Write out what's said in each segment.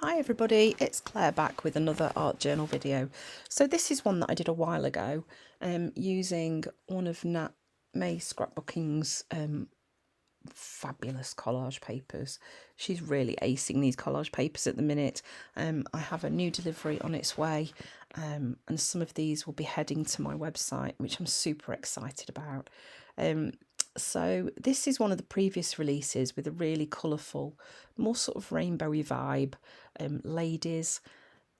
Hi everybody, it's Claire back with another art journal video. So this is one that I did a while ago using one of Nat May Scrapbooking's fabulous collage papers. She's really acing these collage papers at the minute. I have a new delivery on its way and some of these will be heading to my website, which I'm super excited about. So this is one of the previous releases with a really colourful, more sort of rainbowy vibe, ladies.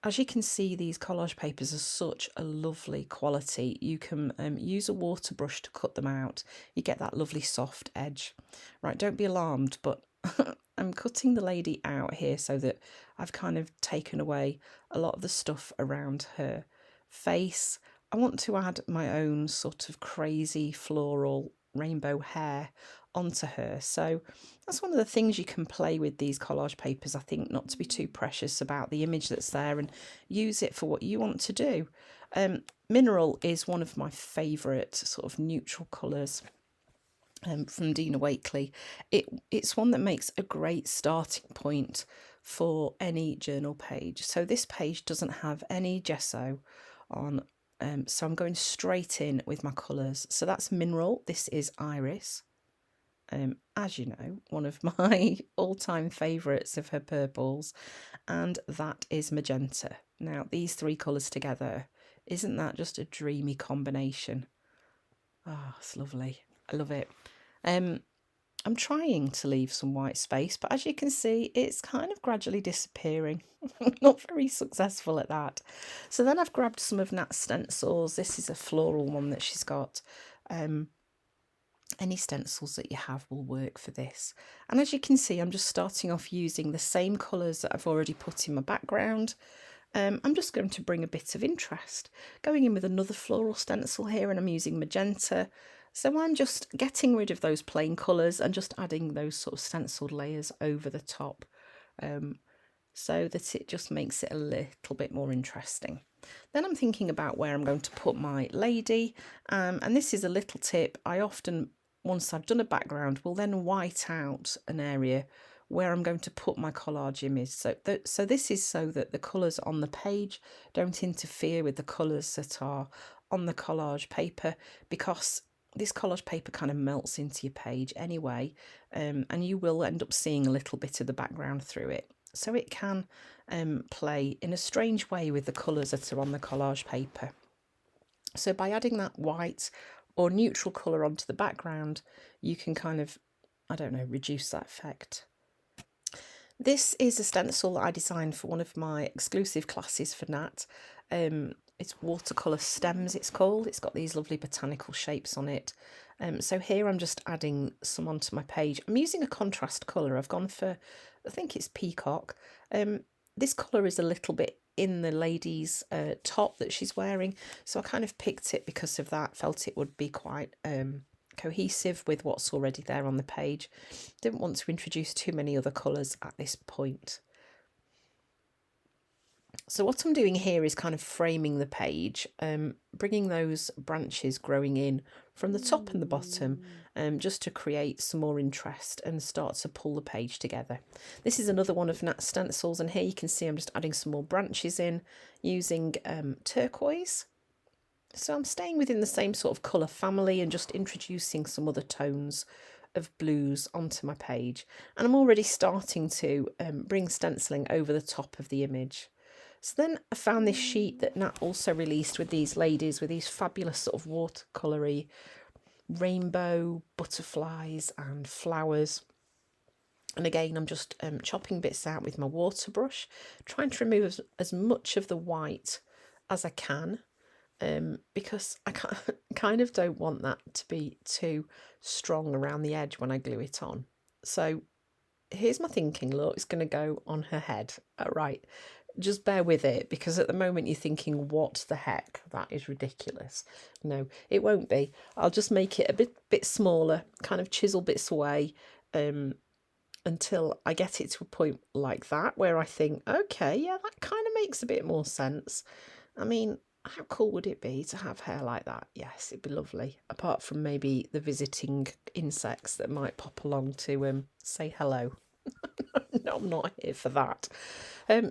As you can see, these collage papers are such a lovely quality. You can use a water brush to cut them out. You get that lovely soft edge. Right, don't be alarmed, but I'm cutting the lady out here so that I've kind of taken away a lot of the stuff around her face. I want to add my own sort of crazy floral rainbow hair onto her. So that's one of the things you can play with these collage papers, I think, not to be too precious about the image that's there and use it for what you want to do. Mineral is one of my favourite sort of neutral colours from Dina Wakley. It's one that makes a great starting point for any journal page. So this page doesn't have any gesso on, so I'm going straight in with my colours. So that's Mineral, this is Iris. As you know, one of my all-time favourites of her purples, and that is Magenta. Now, these three colours together, isn't that just a dreamy combination? Ah, it's lovely. I love it. I'm trying to leave some white space, but as you can see, it's kind of gradually disappearing. Not very successful at that. So then I've grabbed some of Nat's stencils. This is a floral one that she's got. Any stencils that you have will work for this. And as you can see, I'm just starting off using the same colours that I've already put in my background. I'm just going to bring a bit of interest. Going in with another floral stencil here, and I'm using magenta. So I'm just getting rid of those plain colours and just adding those sort of stenciled layers over the top, so that it just makes it a little bit more interesting. Then I'm thinking about where I'm going to put my lady, and this is a little tip. I often, once I've done a background, will then white out an area where I'm going to put my collage image. So this is so that the colours on the page don't interfere with the colours that are on the collage paper, because this collage paper kind of melts into your page anyway, and you will end up seeing a little bit of the background through it. So it can play in a strange way with the colours that are on the collage paper. So by adding that white or neutral colour onto the background, you can kind of, I don't know, reduce that effect. This is a stencil that I designed for one of my exclusive classes for Nat. It's watercolour stems, it's called. It's got these lovely botanical shapes on it. So here I'm just adding some onto my page. I'm using a contrast colour. I've gone for, I think it's Peacock. This colour is a little bit in the lady's top that she's wearing, so I kind of picked it because of that. Felt it would be quite cohesive with what's already there on the page. Didn't want to introduce too many other colours at this point. So what I'm doing here is kind of framing the page, bringing those branches growing in from the top and the bottom, just to create some more interest and start to pull the page together. This is another one of Nat's stencils, and here you can see I'm just adding some more branches in using turquoise. So I'm staying within the same sort of colour family and just introducing some other tones of blues onto my page. And I'm already starting to bring stenciling over the top of the image. So then I found this sheet that Nat also released with these ladies, with these fabulous sort of watercoloury rainbow butterflies and flowers. And again, I'm just chopping bits out with my water brush, trying to remove as much of the white as I can, because I kind of don't want that to be too strong around the edge when I glue it on. So here's my thinking. Look, it's going to go on her head. Right, just bear with it, because at the moment you're thinking, what the heck, that is ridiculous. No, it won't be. I'll just make it a bit smaller, kind of chisel bits away, until I get it to a point like that where I think, okay, yeah, that kind of makes a bit more sense. I mean, how cool would it be to have hair like that? Yes, it'd be lovely. Apart from maybe the visiting insects that might pop along to say hello. I'm not here for that.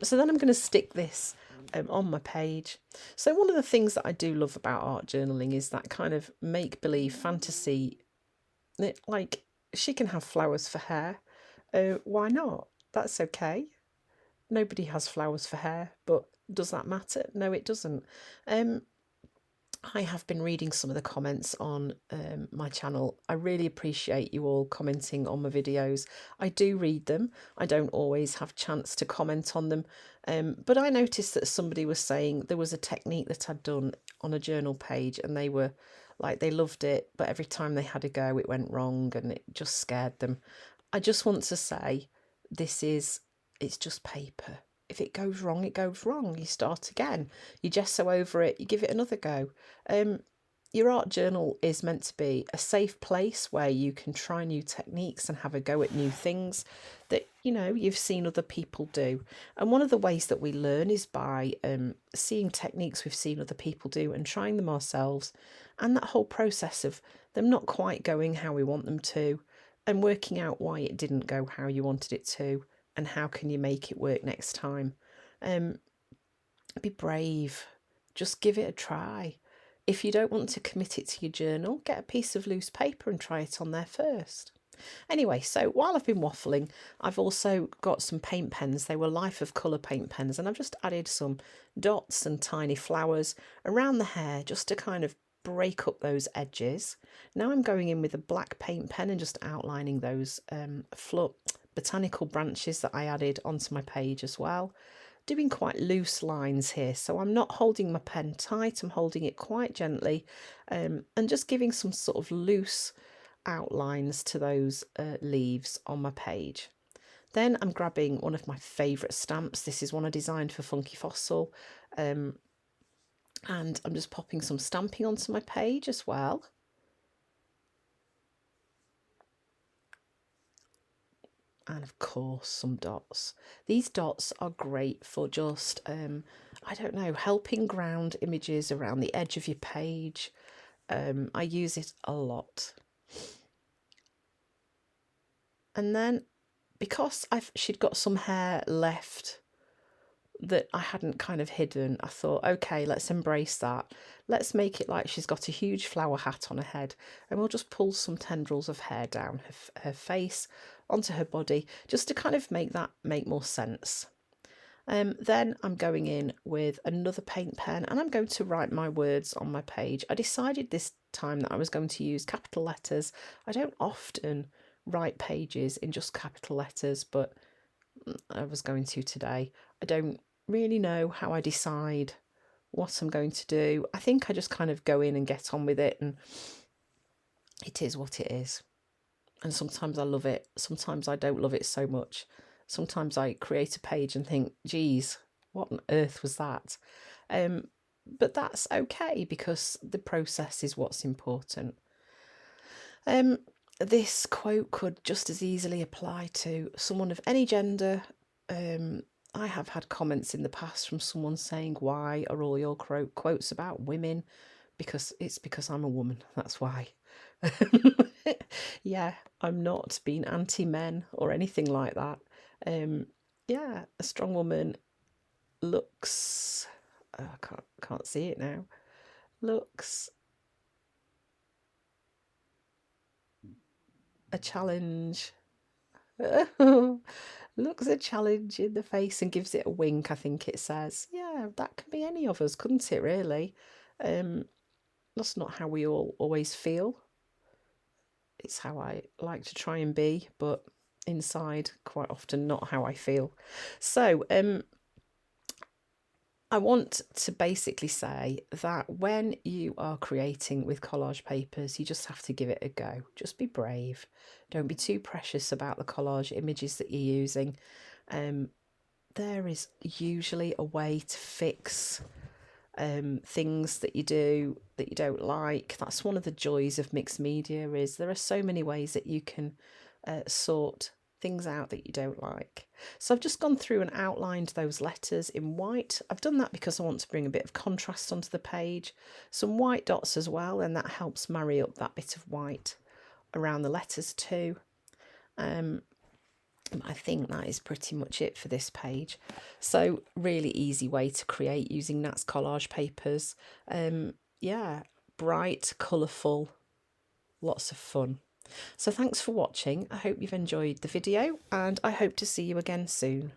So then I'm going to stick this on my page. So one of the things that I do love about art journaling is that kind of make-believe fantasy. Like, she can have flowers for hair. Why not? That's okay. Nobody has flowers for hair, but does that matter? No, it doesn't. I have been reading some of the comments on my channel. I really appreciate you all commenting on my videos. I do read them. I don't always have a chance to comment on them. But I noticed that somebody was saying there was a technique that I'd done on a journal page, and they were like, they loved it, but every time they had a go, it went wrong and it just scared them. I just want to say, it's just paper. If it goes wrong, it goes wrong. You start again. You gesso over it. You give it another go. Your art journal is meant to be a safe place where you can try new techniques and have a go at new things that, you know, you've seen other people do. And one of the ways that we learn is by seeing techniques we've seen other people do and trying them ourselves. And that whole process of them not quite going how we want them to, and working out why it didn't go how you wanted it to, and how can you make it work next time. Be brave. Just give it a try. If you don't want to commit it to your journal, get a piece of loose paper and try it on there first. Anyway, so while I've been waffling, I've also got some paint pens. They were Life of Colour paint pens, and I've just added some dots and tiny flowers around the hair just to kind of break up those edges. Now I'm going in with a black paint pen and just outlining those botanical branches that I added onto my page as well. Doing quite loose lines here, so I'm not holding my pen tight, I'm holding it quite gently, and just giving some sort of loose outlines to those leaves on my page. Then I'm grabbing one of my favourite stamps. This is one I designed for Funky Fossil, and I'm just popping some stamping onto my page as well. And of course some dots. These dots are great for just, I don't know, helping ground images around the edge of your page. I use it a lot. And then because she'd got some hair left that I hadn't kind of hidden, I thought, okay, let's embrace that. Let's make it like she's got a huge flower hat on her head, and we'll just pull some tendrils of hair down her face onto her body, just to kind of make more sense. Then I'm going in with another paint pen, and I'm going to write my words on my page. I decided this time that I was going to use capital letters. I don't often write pages in just capital letters, but I was going to today. I don't really know how I decide what I'm going to do. I think I just kind of go in and get on with it, and it is what it is. And sometimes I love it, sometimes I don't love it so much. Sometimes I create a page and think, geez, what on earth was that? But that's okay, because the process is what's important. This quote could just as easily apply to someone of any gender. I have had comments in the past from someone saying, why are all your quotes about women? Because I'm a woman, that's why. Yeah, I'm not being anti-men or anything like that. Yeah, a strong woman looks, I can't see it now, looks a challenge. Looks a challenge in the face and gives it a wink, I think it says. Yeah, that could be any of us, couldn't it, really? That's not how we all always feel. It's how I like to try and be, but inside, quite often, not how I feel. So, I want to basically say that when you are creating with collage papers, you just have to give it a go. Just be brave. Don't be too precious about the collage images that you're using. There is usually a way to fix things that you do that you don't like. That's one of the joys of mixed media, is there are so many ways that you can sort things out that you don't like. So I've just gone through and outlined those letters in white. I've done that because I want to bring a bit of contrast onto the page. Some white dots as well, and that helps marry up that bit of white around the letters too. I think that is pretty much it for this page. So really easy way to create using Nat's collage papers. Yeah, bright, colourful, lots of fun. So thanks for watching. I hope you've enjoyed the video and I hope to see you again soon.